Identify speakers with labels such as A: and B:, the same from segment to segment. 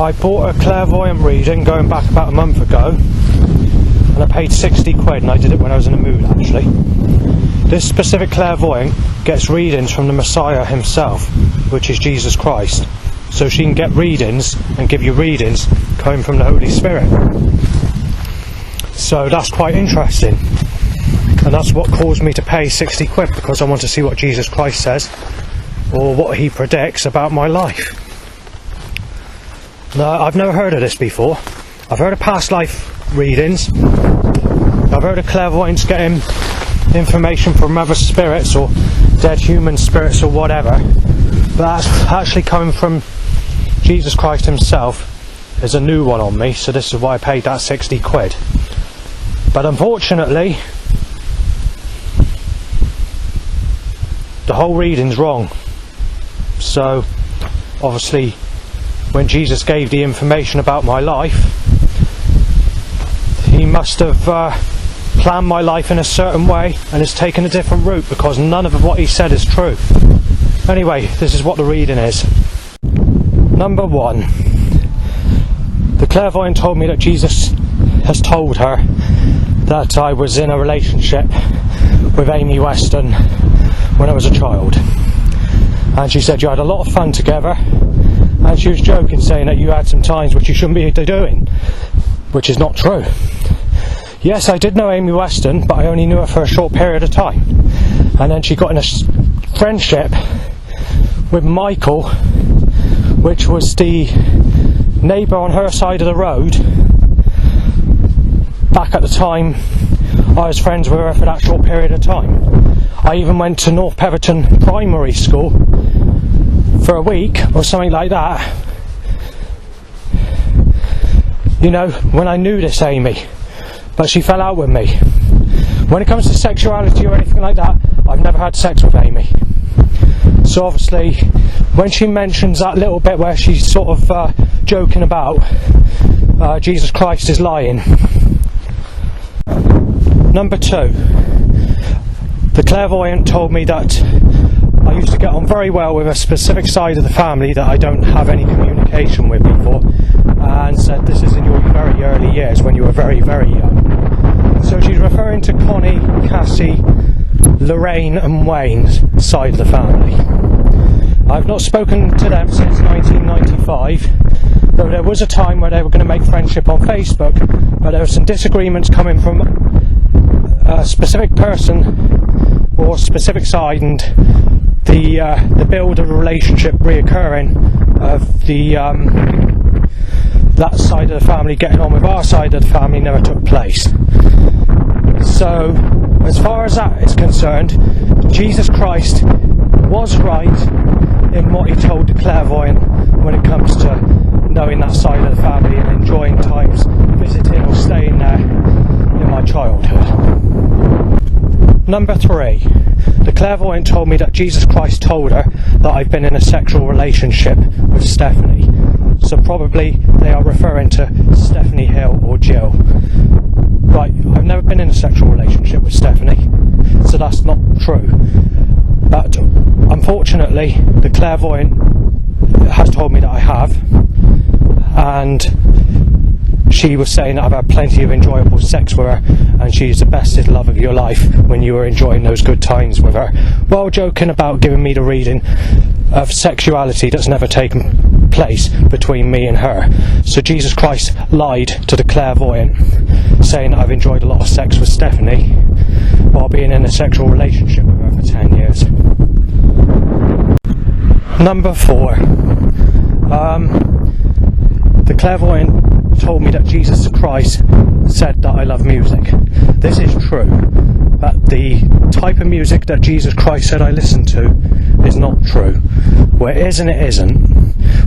A: I bought a clairvoyant reading going back about a month ago, and I paid 60 quid, and I did it when I was in a mood actually. This specific clairvoyant gets readings from the Messiah himself, which is Jesus Christ, so she can get readings and give you readings coming from the Holy Spirit. So that's quite interesting, and that's what caused me to pay 60 quid, because I want to see what Jesus Christ says or what he predicts about my life. Now, I've never heard of this before. I've heard of past life readings, I've heard of clairvoyants getting information from other spirits or dead human spirits or whatever, but that's actually coming from Jesus Christ himself is a new one on me, so this is why I paid that 60 quid. But unfortunately, the whole reading's wrong. So obviously when Jesus gave the information about my life, he must have planned my life in a certain way and has taken a different route, because none of what he said is true. Anyway, this is what the reading is. Number 1. The clairvoyant told me that Jesus has told her that I was in a relationship with Amy Weston when I was a child, and she said you had a lot of fun together, and she was joking, saying that you had some times which you shouldn't be doing, which is not true. Yes, I did know Amy Weston, but I only knew her for a short period of time, and then she got in a friendship with Michael, which was the neighbour on her side of the road. Back at the time I was friends with her for that short period of time. I even went to North Peverton Primary School for a week or something like that, you know, when I knew this Amy, but she fell out with me. When it comes to sexuality or anything like that, I've never had sex with Amy. So obviously when she mentions that little bit where she's sort of joking about Jesus Christ is lying. Number 2. The clairvoyant told me that I used to get on very well with a specific side of the family that I don't have any communication with before, and said this is in your very early years when you were very, very young. So she's referring to Connie, Cassie, Lorraine and Wayne's side of the family. I've not spoken to them since 1995, though there was a time where they were going to make friendship on Facebook, but there were some disagreements coming from a specific person or specific side, and the build of a relationship reoccurring of the that side of the family getting on with our side of the family never took place. So as far as that is concerned, Jesus Christ was right in what he told the clairvoyant when it comes to knowing that side of the family and enjoying times visiting or staying there in my childhood. Number 3. The clairvoyant told me that Jesus Christ told her that I've been in a sexual relationship with Stephanie. So probably they are referring to Stephanie Hill or Jill. Right, I've never been in a sexual relationship with Stephanie, so that's not true. But unfortunately, the clairvoyant has told me that I have, and she was saying that I've had plenty of enjoyable sex with her, and she's the bestest love of your life when you were enjoying those good times with her, while joking about giving me the reading of sexuality that's never taken place between me and her. So Jesus Christ lied to the clairvoyant, saying that I've enjoyed a lot of sex with Stephanie while being in a sexual relationship with her for 10 years. Number 4. The clairvoyant told me that Jesus Christ said that I love music. This is true, but the type of music that Jesus Christ said I listen to is not true. Well, it is and it isn't.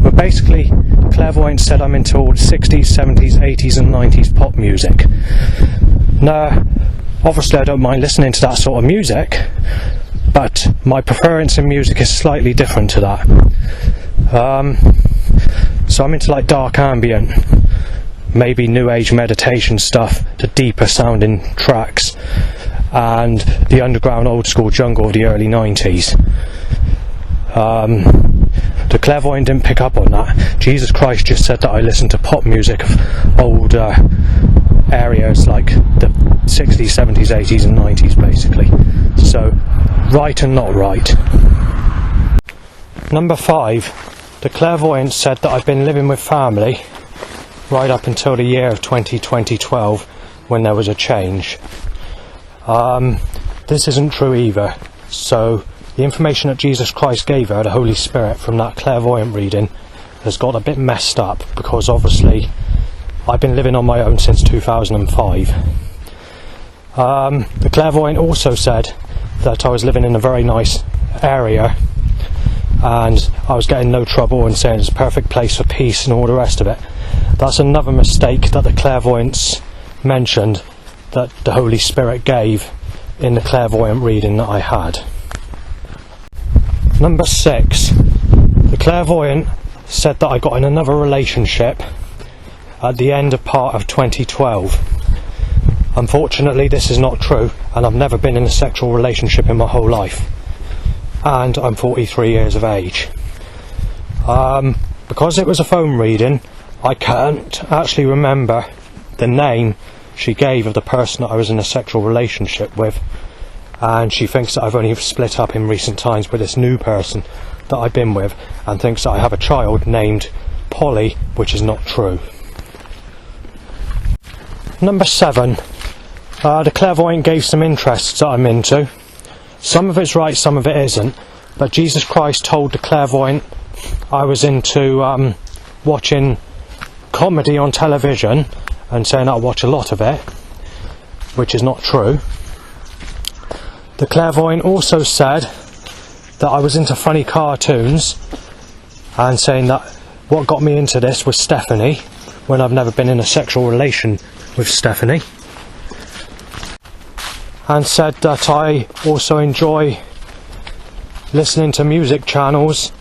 A: But basically, the clairvoyant said I'm into all the 60s, 70s, 80s and 90s pop music. Now, obviously I don't mind listening to that sort of music, but my preference in music is slightly different to that. So I'm into like dark ambient, maybe new age meditation stuff, the deeper sounding tracks, and the underground old school jungle of the early 90s. the clairvoyant didn't pick up on that. Jesus Christ just said that I listened to pop music of old areas like the 60s, 70s, 80s and 90s basically. So, right and not right. Number 5, the clairvoyant said that I've been living with family right up until the year of 2012 when there was a change. This isn't true either. So the information that Jesus Christ gave her, the Holy Spirit, from that clairvoyant reading has got a bit messed up, because obviously I've been living on my own since 2005. The clairvoyant also said that I was living in a very nice area and I was getting no trouble and saying it's a perfect place for peace and all the rest of it. That's another mistake that the clairvoyants mentioned that the Holy Spirit gave in the clairvoyant reading that I had. Number 6, the clairvoyant said that I got in another relationship at the end of part of 2012. Unfortunately, this is not true, and I've never been in a sexual relationship in my whole life, and I'm 43 years of age. Because it was a phone reading, I can't actually remember the name she gave of the person that I was in a sexual relationship with, and she thinks that I've only split up in recent times with this new person that I've been with, and thinks that I have a child named Polly, which is not true. Number 7, the clairvoyant gave some interests that I'm into. Some of it's right, some of it isn't, but Jesus Christ told the clairvoyant I was into watching comedy on television and saying I watch a lot of it, which is not true. The clairvoyant also said that I was into funny cartoons and saying that what got me into this was Stephanie, when I've never been in a sexual relation with Stephanie, and said that I also enjoy listening to music channels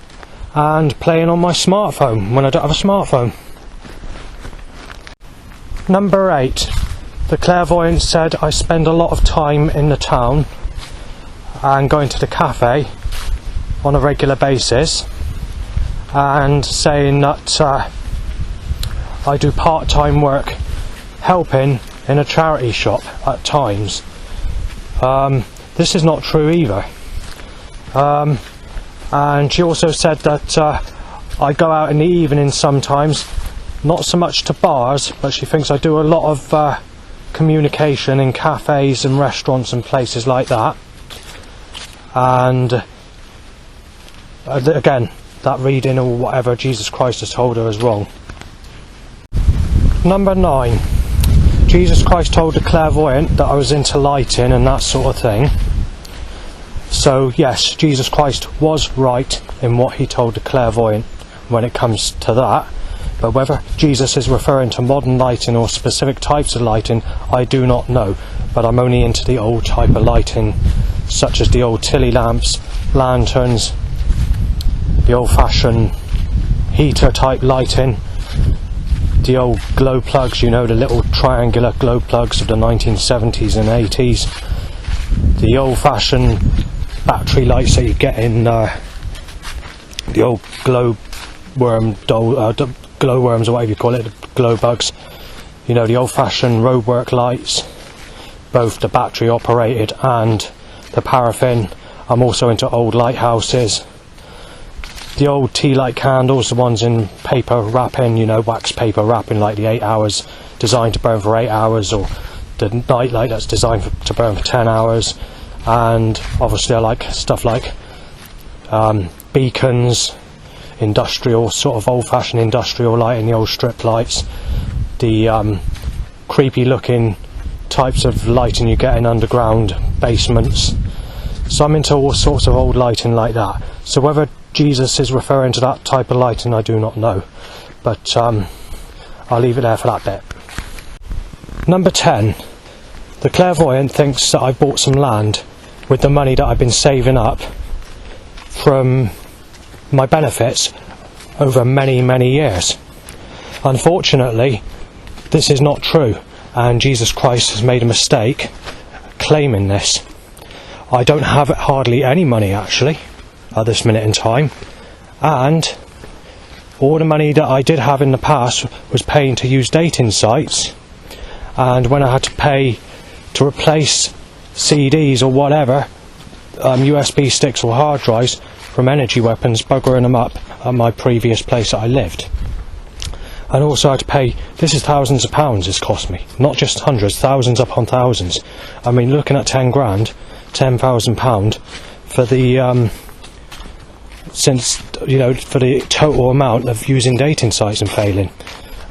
A: and playing on my smartphone when I don't have a smartphone. Number 8, the clairvoyant said I spend a lot of time in the town and going to the cafe on a regular basis, and saying that I do part-time work helping in a charity shop at times. This is not true either. And she also said that I go out in the evening sometimes, not so much to bars, but she thinks I do a lot of communication in cafes and restaurants and places like that. And again, that reading or whatever Jesus Christ has told her is wrong. Number 9, Jesus Christ told the clairvoyant that I was into lighting and that sort of thing. So yes, Jesus Christ was right in what he told the clairvoyant when it comes to that. But whether Jesus is referring to modern lighting or specific types of lighting, I do not know. But I'm only into the old type of lighting, such as the old Tilly lamps, lanterns, the old-fashioned heater type lighting, the old glow plugs, you know, the little triangular glow plugs of the 1970s and 80s, the old-fashioned battery lights that you get in the old glowworms or whatever you call it, the glow bugs, you know, the old-fashioned roadwork lights, both the battery operated and the paraffin. I'm also into old lighthouses, the old tea light candles, the ones in paper wrapping, you know, wax paper wrapping, like the 8 hours, designed to burn for 8 hours, or the night light that's designed to burn for 10 hours. And obviously I like stuff like beacons, industrial, sort of old-fashioned industrial lighting, the old strip lights, the creepy looking types of lighting you get in underground basements. So I'm into all sorts of old lighting like that. So whether Jesus is referring to that type of lighting, I do not know, but I'll leave it there for that bit. Number 10, the clairvoyant thinks that I bought some land with the money that I've been saving up from my benefits over many, many years. Unfortunately, this is not true, and Jesus Christ has made a mistake claiming this. I don't have hardly any money actually at this minute in time, and all the money that I did have in the past was paying to use dating sites, and when I had to pay to replace CDs or whatever, USB sticks or hard drives from Energy Weapons, buggering them up at my previous place that I lived. And also I had to pay, this is thousands of pounds it's cost me, not just hundreds, thousands upon thousands. I mean, looking at 10 grand, £10,000 for the for the total amount of using dating sites and failing.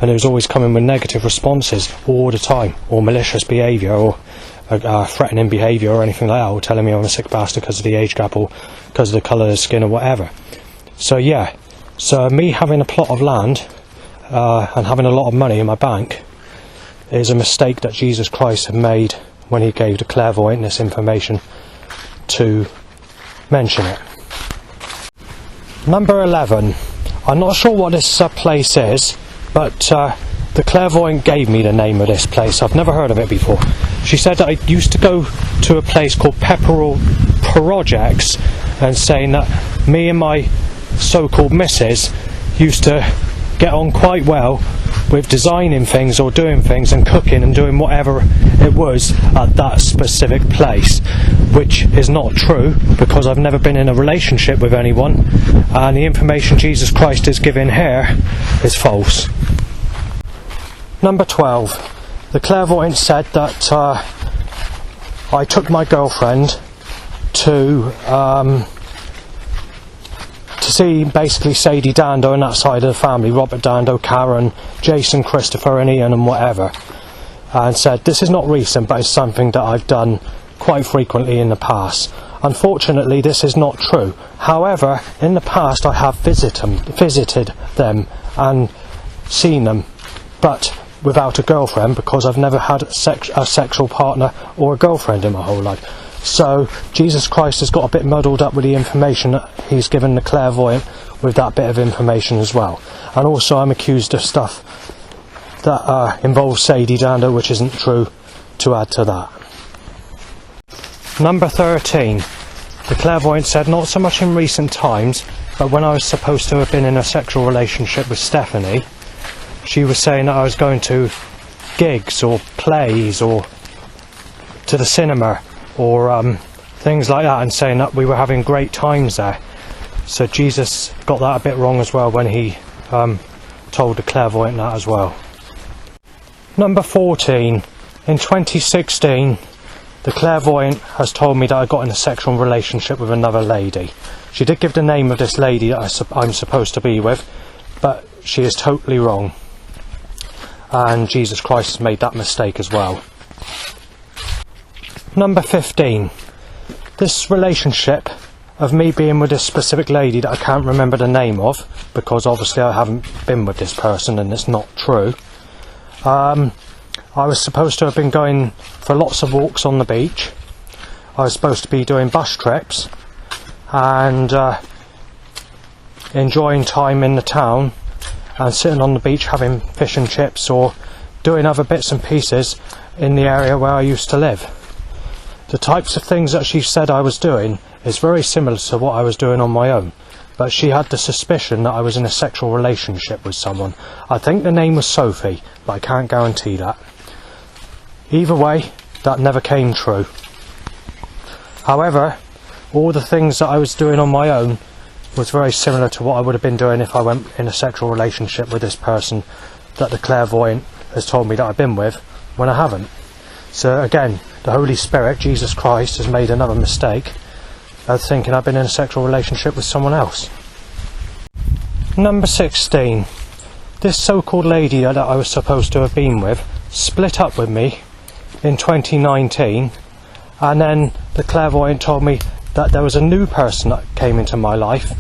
A: And it was always coming with negative responses all the time, or malicious behaviour, or threatening behaviour or anything like that, or telling me I'm a sick bastard because of the age gap or because of the colour of the skin or whatever. So yeah, so me having a plot of land and having a lot of money in my bank is a mistake that Jesus Christ had made when he gave the clairvoyant this information to mention it. Number 11. I'm not sure what this place is, but the clairvoyant gave me the name of this place. I've never heard of it before. She said that I used to go to a place called Pepperell Projects, and saying that me and my so-called missus used to get on quite well with designing things or doing things and cooking and doing whatever it was at that specific place, which is not true because I've never been in a relationship with anyone, and the information Jesus Christ is giving here is false. Number 12. The clairvoyant said that I took my girlfriend to see basically Sadie Dando and that side of the family, Robert Dando, Karen, Jason, Christopher and Ian and whatever, and said this is not recent but it's something that I've done quite frequently in the past. Unfortunately this is not true. However, in the past I have visited them and seen them, but without a girlfriend, because I've never had a sexual partner or a girlfriend in my whole life. So Jesus Christ has got a bit muddled up with the information that he's given the clairvoyant with that bit of information as well. And also I'm accused of stuff that involves Sadie Dando, which isn't true, to add to that. Number 13. The clairvoyant said not so much in recent times, but when I was supposed to have been in a sexual relationship with Stephanie, she was saying that I was going to gigs or plays or to the cinema or things like that, and saying that we were having great times there. So Jesus got that a bit wrong as well when he told the clairvoyant that as well. Number 14. In 2016, the clairvoyant has told me that I got in a sexual relationship with another lady. She did give the name of this lady that I'm supposed to be with, but she is totally wrong. And Jesus Christ has made that mistake as well. Number 15. This relationship of me being with this specific lady that I can't remember the name of, because obviously I haven't been with this person and it's not true. I was supposed to have been going for lots of walks on the beach. I was supposed to be doing bus trips and enjoying time in the town and sitting on the beach having fish and chips or doing other bits and pieces in the area where I used to live. The types of things that she said I was doing is very similar to what I was doing on my own, but she had the suspicion that I was in a sexual relationship with someone. I think the name was Sophie, but I can't guarantee that. Either way, that never came true. However, all the things that I was doing on my own was very similar to what I would have been doing if I went in a sexual relationship with this person that the clairvoyant has told me that I've been with, when I haven't. So again, the Holy Spirit, Jesus Christ, has made another mistake of thinking I've been in a sexual relationship with someone else. Number 16. This so-called lady that I was supposed to have been with split up with me in 2019, and then the clairvoyant told me that there was a new person that came into my life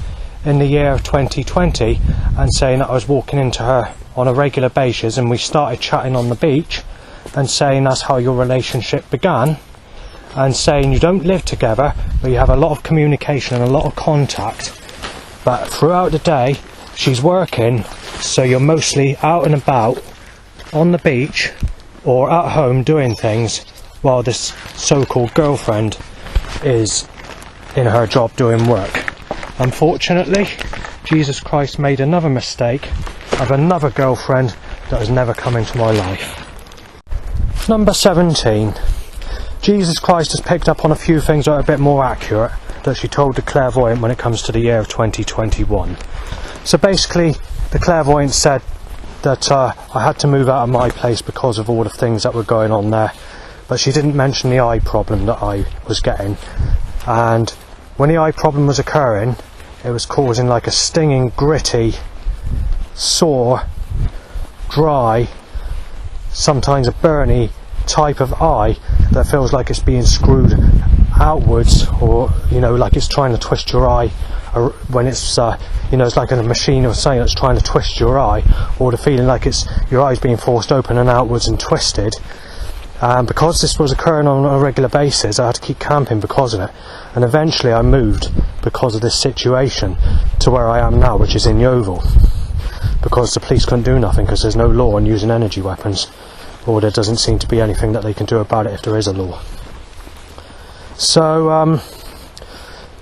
A: in the year of 2020, and saying that I was walking into her on a regular basis, and we started chatting on the beach and saying that's how your relationship began, and saying you don't live together but you have a lot of communication and a lot of contact, but throughout the day she's working, so you're mostly out and about on the beach or at home doing things while this so-called girlfriend is in her job doing work. Unfortunately, Jesus Christ made another mistake of another girlfriend that has never come into my life. Number 17. Jesus Christ has picked up on a few things that are a bit more accurate that she told the clairvoyant when it comes to the year of 2021. So basically, the clairvoyant said that I had to move out of my place because of all the things that were going on there, but she didn't mention the eye problem that I was getting. And when the eye problem was occurring, it was causing like a stinging, gritty, sore, dry, sometimes a burny type of eye that feels like it's being screwed outwards, or like it's trying to twist your eye when it's it's like a machine or something that's trying to twist your eye, or the feeling like it's your eye's being forced open and outwards and twisted. Because this was occurring on a regular basis, I had to keep camping because of it, and eventually I moved because of this situation to where I am now, which is in Yeovil, because the police couldn't do nothing because there's no law on using energy weapons, or there doesn't seem to be anything that they can do about it if there is a law. So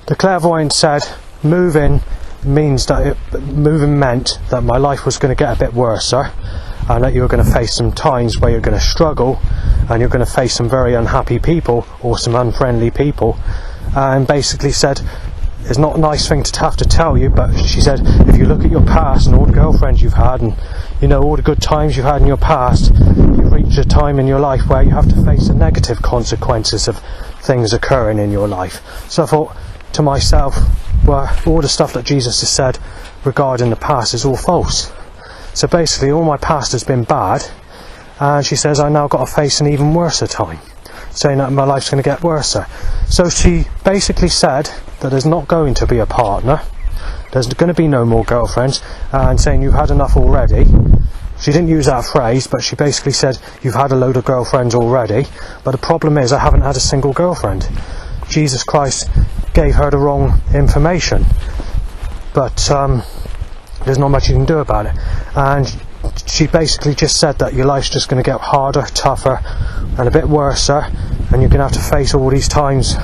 A: the clairvoyant said moving meant that my life was going to get a bit worse, and that you were going to face some times where you're going to struggle, and you're going to face some very unhappy people or some unfriendly people. And basically said, it's not a nice thing to have to tell you, but she said, if you look at your past and all the girlfriends you've had, and all the good times you've had in your past, you've reached a time in your life where you have to face the negative consequences of things occurring in your life. So I thought to myself, well, all the stuff that Jesus has said regarding the past is all false. So basically all my past has been bad, and she says I now got to face an even worse time, saying that my life's going to get worse. So she basically said that there's not going to be a partner, there's going to be no more girlfriends, and saying you've had enough already. She didn't use that phrase, but she basically said you've had a load of girlfriends already, but the problem is I haven't had a single girlfriend. Jesus Christ gave her the wrong information, but there's not much you can do about it. And she basically just said that your life's just going to get harder, tougher, and a bit worse, and you're going to have to face all these times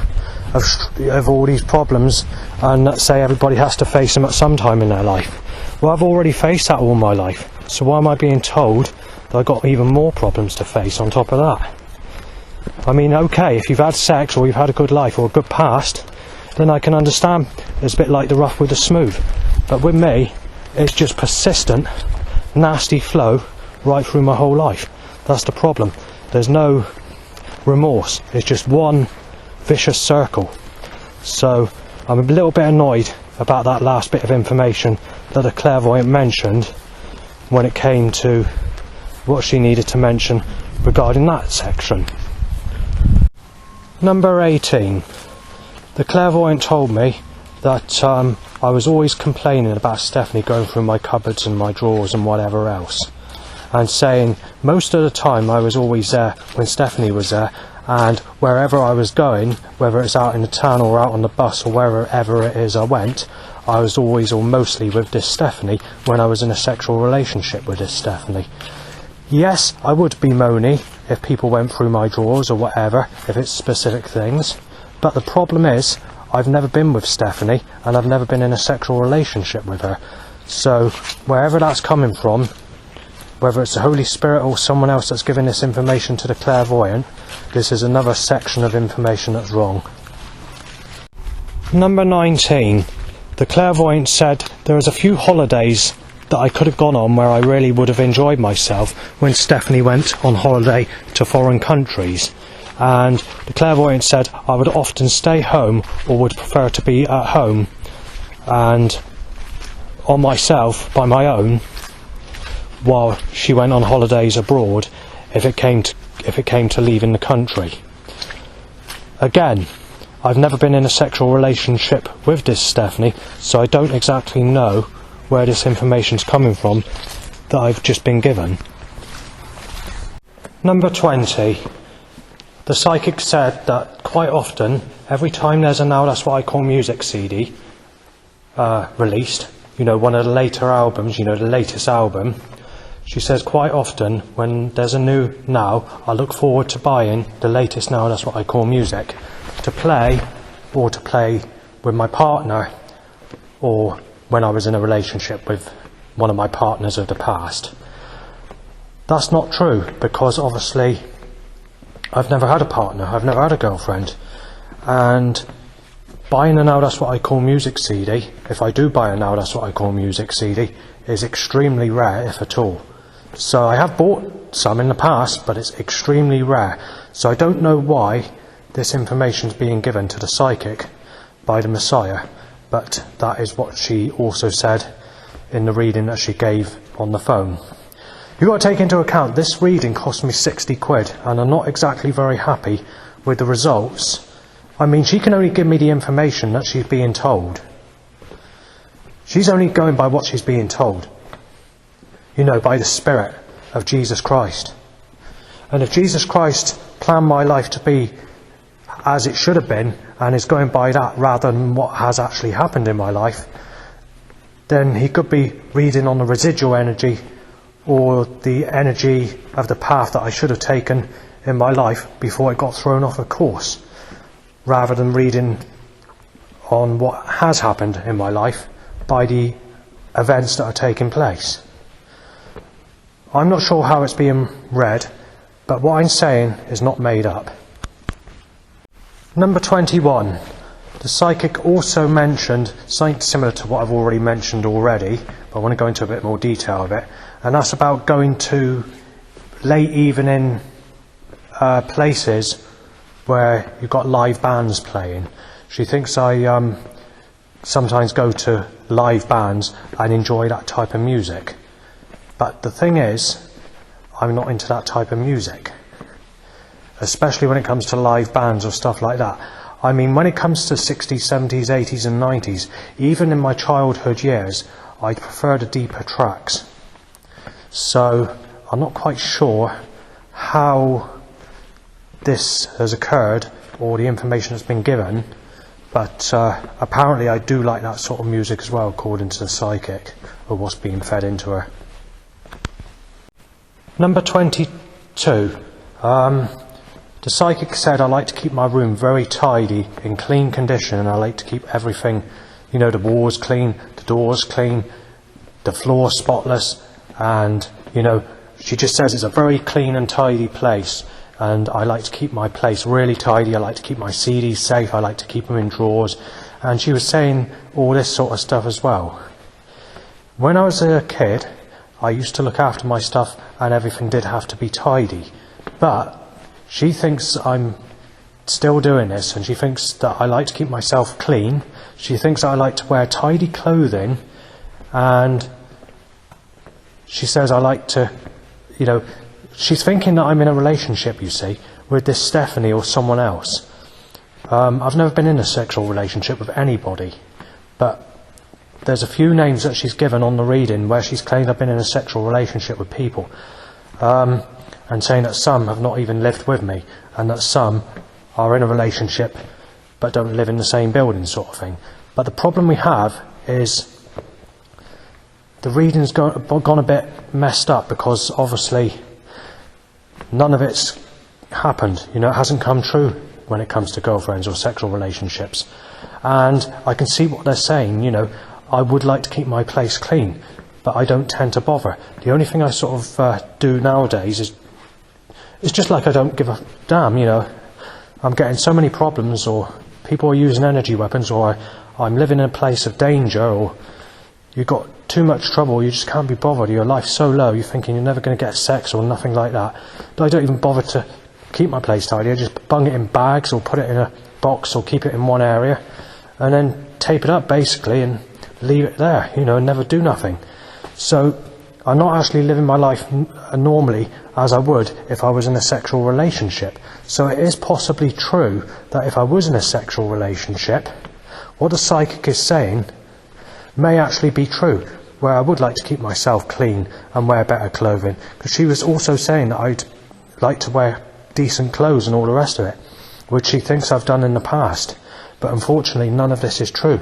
A: of all these problems, and let's say everybody has to face them at some time in their life. Well, I've already faced that all my life, so why am I being told that I've got even more problems to face on top of that? I mean, okay, if you've had sex or you've had a good life or a good past, then I can understand. It's a bit like the rough with the smooth, but with me it's just persistent, nasty flow right through my whole life. That's the problem. There's no remorse. It's just one vicious circle. So I'm a little bit annoyed about that last bit of information that the clairvoyant mentioned when it came to what she needed to mention regarding that section. Number 18. The clairvoyant told me that I was always complaining about Stephanie going through my cupboards and my drawers and whatever else, and saying most of the time I was always there when Stephanie was there, and wherever I was going, whether it's out in the town or out on the bus or wherever it is I went, I was always or mostly with this Stephanie when I was in a sexual relationship with this Stephanie. Yes, I would be moany if people went through my drawers or whatever, if it's specific things, but the problem is I've never been with Stephanie, and I've never been in a sexual relationship with her. So wherever that's coming from, whether it's the Holy Spirit or someone else that's giving this information to the clairvoyant, this is another section of information that's wrong. Number 19. The clairvoyant said there was a few holidays that I could have gone on where I really would have enjoyed myself when Stephanie went on holiday to foreign countries. And the clairvoyant said I would often stay home, or would prefer to be at home and on myself, by my own, while she went on holidays abroad, if it came to leaving the country. Again, I've never been in a sexual relationship with this Stephanie, so I don't exactly know where this information's coming from that I've just been given. Number 20. The psychic said that quite often, every time there's a Now That's What I Call Music CD released, one of the later albums, the latest album, she says quite often when there's a new Now, I look forward to buying the latest Now That's What I Call Music to play, or to play with my partner, or when I was in a relationship with one of my partners of the past. That's not true, because obviously I've never had a partner, I've never had a girlfriend, and buying a Now That's What I Call Music CD, if I do buy a Now That's What I Call Music CD, is extremely rare, if at all. So I have bought some in the past, but it's extremely rare. So I don't know why this information is being given to the psychic by the Messiah, but that is what she also said in the reading that she gave on the phone. You've got to take into account this reading cost me 60 quid, and I'm not exactly very happy with the results. I mean, she can only give me the information that she's being told. She's only going by what she's being told. You know, by the Spirit of Jesus Christ. And if Jesus Christ planned my life to be as it should have been, and is going by that rather than what has actually happened in my life, then he could be reading on the residual energy or the energy of the path that I should have taken in my life before it got thrown off a course, rather than reading on what has happened in my life by the events that are taking place. I'm not sure how it's being read, but what I'm saying is not made up. Number 21. The psychic also mentioned something similar to what I've already mentioned already, but I want to go into a bit more detail of it, and that's about going to late evening places where you've got live bands playing. She thinks I sometimes go to live bands and enjoy that type of music. But the thing is, I'm not into that type of music, especially when it comes to live bands or stuff like that. I mean, when it comes to 60s, 70s, 80s and 90s, even in my childhood years, I prefer the deeper tracks. So I'm not quite sure how this has occurred or the information that's been given, but apparently I do like that sort of music as well, according to the psychic, or what's being fed into her. Number 22. The psychic said I like to keep my room very tidy, in clean condition, and I like to keep everything, you know, the walls clean, the doors clean, the floor spotless, and, you know, she just says it's a very clean and tidy place, and I like to keep my place really tidy. I like to keep my CDs safe, I like to keep them in drawers, and she was saying all this sort of stuff as well. When I was a kid, I used to look after my stuff and everything did have to be tidy, but she thinks I'm still doing this, and she thinks that I like to keep myself clean. She thinks I like to wear tidy clothing, and she says I like to, you know, she's thinking that I'm in a relationship, you see, with this Stephanie or someone else. I've never been in a sexual relationship with anybody, but there's a few names that she's given on the reading where she's claimed I've been in a sexual relationship with people, and saying that some have not even lived with me, and that some are in a relationship but don't live in the same building, sort of thing. But the problem we have is the reading's gone a bit messed up, because obviously none of it's happened. You know, it hasn't come true when it comes to girlfriends or sexual relationships. And I can see what they're saying, you know, I would like to keep my place clean, but I don't tend to bother. The only thing I sort of do nowadays is, it's just like I don't give a damn, you know. I'm getting so many problems, or people are using energy weapons, or I'm living in a place of danger, or you've got too much trouble, you just can't be bothered, your life's so low, you're thinking you're never going to get sex or nothing like that. But I don't even bother to keep my place tidy. I just bung it in bags or put it in a box or keep it in one area and then tape it up basically and leave it there, you know, and never do nothing. So I'm not actually living my life normally as I would if I was in a sexual relationship. So it is possibly true that if I was in a sexual relationship, what the psychic is saying may actually be true, where I would like to keep myself clean and wear better clothing. Because she was also saying that I'd like to wear decent clothes and all the rest of it, which she thinks I've done in the past. But unfortunately none of this is true.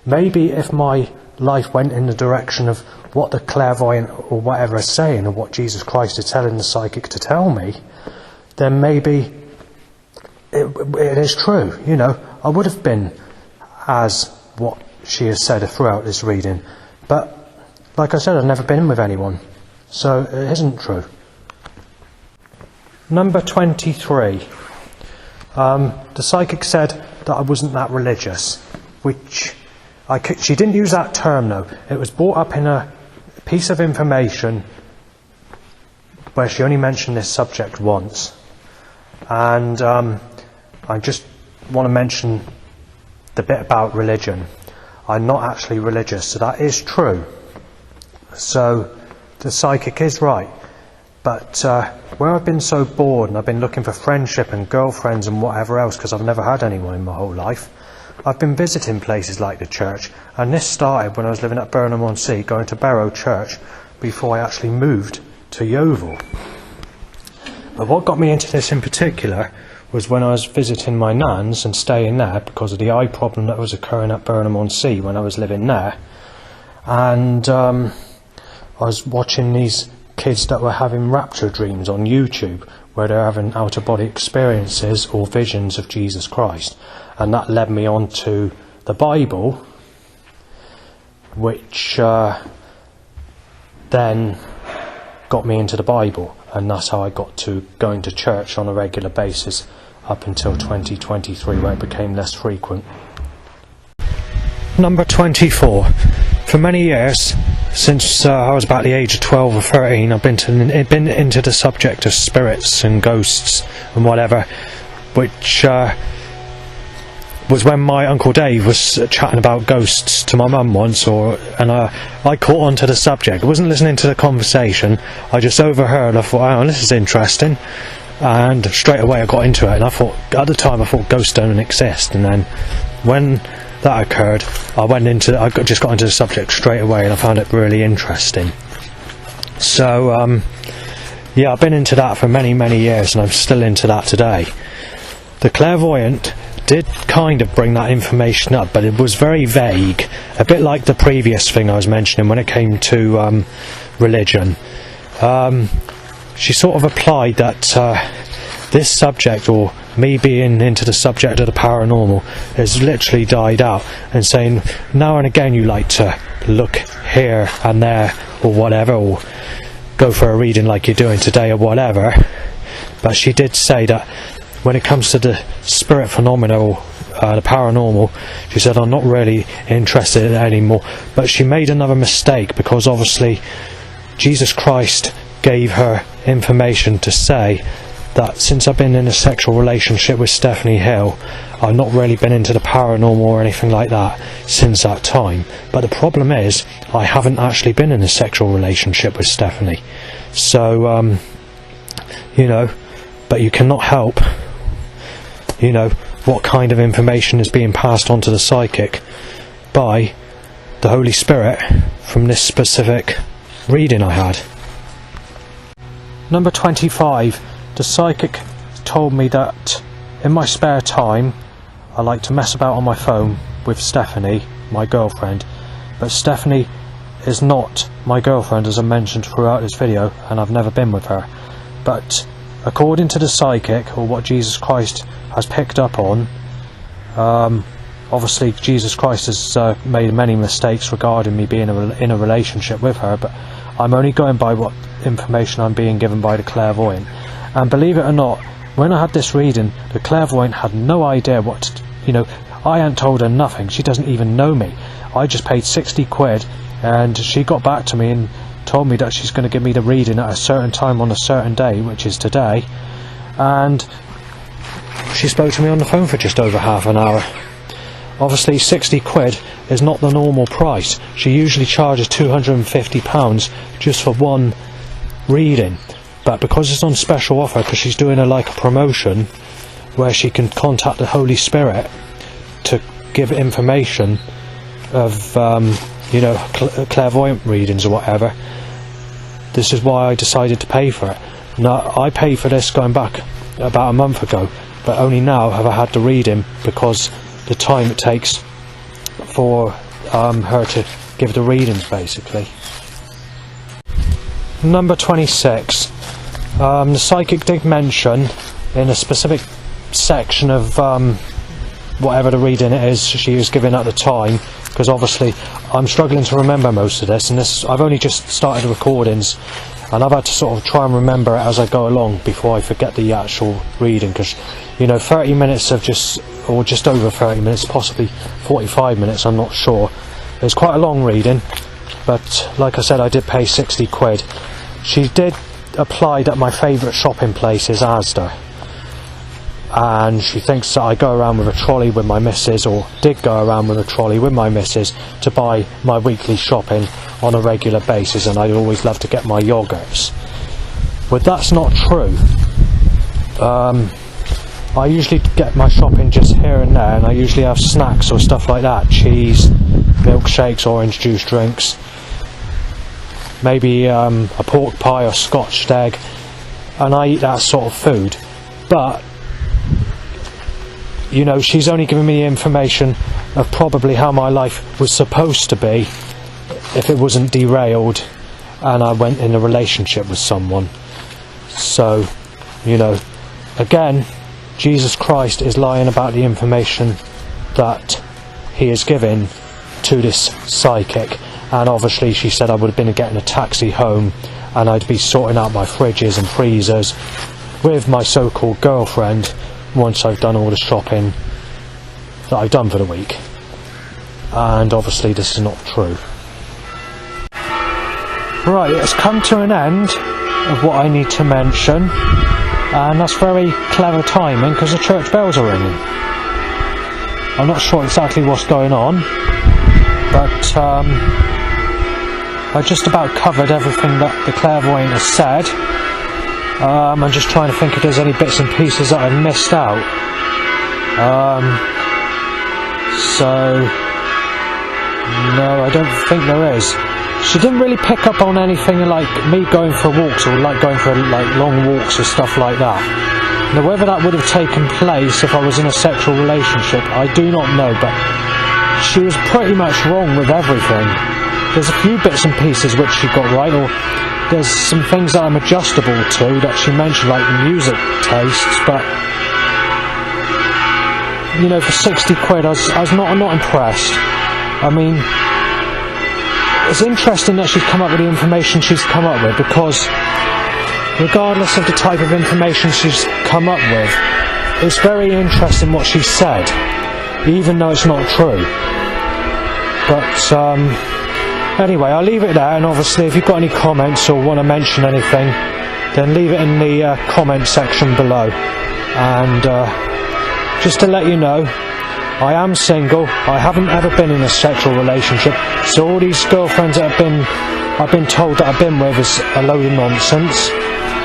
A: Maybe if my life went in the direction of what the clairvoyant or whatever is saying, or what Jesus Christ is telling the psychic to tell me, then maybe it is true, you know. I would have been as what she has said throughout this reading. But, like I said, I've never been with anyone, so it isn't true. Number 23. The psychic said that I wasn't that religious, which she didn't use that term though. It was brought up in a piece of information where she only mentioned this subject once. And I just want to mention the bit about religion. I'm not actually religious, so that is true. So the psychic is right. But where I've been so bored and I've been looking for friendship and girlfriends and whatever else, because I've never had anyone in my whole life, I've been visiting places like the church. And this started when I was living at Burnham-on-Sea, going to Barrow Church, before I actually moved to Yeovil. But what got me into this in particular was when I was visiting my nan's and staying there because of the eye problem that was occurring at Burnham-on-Sea when I was living there. And I was watching these kids that were having rapture dreams on YouTube, where they're having out-of-body experiences or visions of Jesus Christ. And that led me on to the Bible, which then got me into the Bible. And that's how I got to going to church on a regular basis up until 2023, where it became less frequent. Number 24. For many years, since I was about the age of 12 or 13, I've been into the subject of spirits and ghosts and whatever, which was when my Uncle Dave was chatting about ghosts to my mum once, and I caught on to the subject. I wasn't listening to the conversation, I just overheard. I thought, oh, this is interesting, and straight away I got into it. And I thought, at the time, I thought ghosts don't exist, and then when that occurred, I just got into the subject straight away, and I found it really interesting. So yeah, I've been into that for many years, and I'm still into that today. The clairvoyant did kind of bring that information up, but it was very vague, a bit like the previous thing I was mentioning when it came to religion. She sort of applied that this subject, or me being into the subject of the paranormal, has literally died out, and saying now and again you like to look here and there or whatever, or go for a reading like you're doing today or whatever. But she did say that when it comes to the spirit phenomena or the paranormal, she said, I'm not really interested in it anymore. But she made another mistake, because obviously Jesus Christ gave her information to say that since I've been in a sexual relationship with Stephanie Hill, I've not really been into the paranormal or anything like that since that time. But the problem is, I haven't actually been in a sexual relationship with Stephanie. So, you know, but you cannot help, you know, what kind of information is being passed on to the psychic by the Holy Spirit from this specific reading I had. Number 25. The psychic told me that in my spare time I like to mess about on my phone with Stephanie, my girlfriend. But Stephanie is not my girlfriend, as I mentioned throughout this video, and I've never been with her. But according to the psychic, or what Jesus Christ has picked up on, obviously Jesus Christ has made many mistakes regarding me being in a relationship with her, but I'm only going by what information I'm being given by the clairvoyant. And believe it or not, when I had this reading, the clairvoyant had no idea what to, you know, I hadn't told her nothing. She doesn't even know me. I just paid 60 quid, and she got back to me and told me that she's going to give me the reading at a certain time on a certain day, which is today. And she spoke to me on the phone for just over half an hour. Obviously 60 quid is not the normal price. She usually charges £250 just for one reading. But because it's on special offer, because she's doing a promotion where she can contact the Holy Spirit to give information of you know, clairvoyant readings or whatever, this is why I decided to pay for it. Now, I paid for this going back about a month ago, but only now have I had the reading because the time it takes for her to give the readings, basically. Number 26. The psychic did mention in a specific section of whatever the reading it is she was giving at the time, because obviously I'm struggling to remember most of this, and I've only just started the recordings, and I've had to sort of try and remember it as I go along before I forget the actual reading, because 30 minutes of just over 30 minutes, possibly 45 minutes, I'm not sure. It's quite a long reading, but like I said, I did pay 60 quid. She did apply that my favourite shopping place is Asda, and she thinks that I go around with a trolley with my missus, or did go around with a trolley with my missus to buy my weekly shopping on a regular basis, and I always love to get my yogurts. But that's not true. I usually get my shopping just here and there, and I usually have snacks or stuff like that, cheese, milkshakes, orange juice drinks, maybe a pork pie or scotched egg, and I eat that sort of food. But she's only given me information of probably how my life was supposed to be if it wasn't derailed and I went in a relationship with someone. So, again, Jesus Christ is lying about the information that he is giving to this psychic. And obviously she said I would have been getting a taxi home, and I'd be sorting out my fridges and freezers with my so-called girlfriend once I've done all the shopping that I've done for the week. And obviously this is not true. Right, it's come to an end of what I need to mention, and that's very clever timing because the church bells are ringing. I'm not sure exactly what's going on, but I just about covered everything that the clairvoyant has said. I'm just trying to think if there's any bits and pieces that I've missed out. So no, I don't think there is. She didn't really pick up on anything like me going for walks, or like going for long walks or stuff like that. Now, whether that would have taken place if I was in a sexual relationship, I do not know, but she was pretty much wrong with everything. There's a few bits and pieces which she got right, or there's some things that I'm adjustable to that she mentioned, like music tastes, but for 60 quid I was not impressed. I mean, it's interesting that she's come up with the information she's come up with, because regardless of the type of information she's come up with, it's very interesting what she said, even though it's not true. But anyway, I'll leave it there, and obviously if you've got any comments or want to mention anything, then leave it in the comment section below. And just to let you know, I am single. I haven't ever been in a sexual relationship, so all these girlfriends that I've been told that I've been with is a load of nonsense.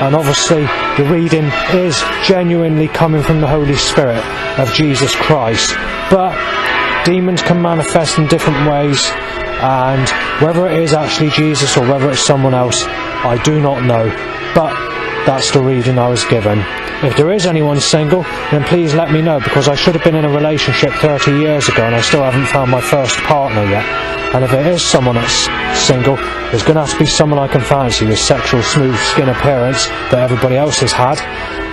A: And obviously the reading is genuinely coming from the Holy Spirit of Jesus Christ, but demons can manifest in different ways, and whether it is actually Jesus or whether it's someone else, I do not know, but that's the reading I was given. If there is anyone single, then please let me know, because I should have been in a relationship 30 years ago and I still haven't found my first partner yet. And if it is someone that's single, there's going to have to be someone I can fancy with sexual smooth skin appearance that everybody else has had.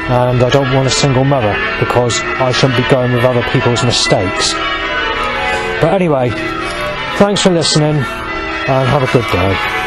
A: And I don't want a single mother, because I shouldn't be going with other people's mistakes. But anyway, thanks for listening, and have a good day.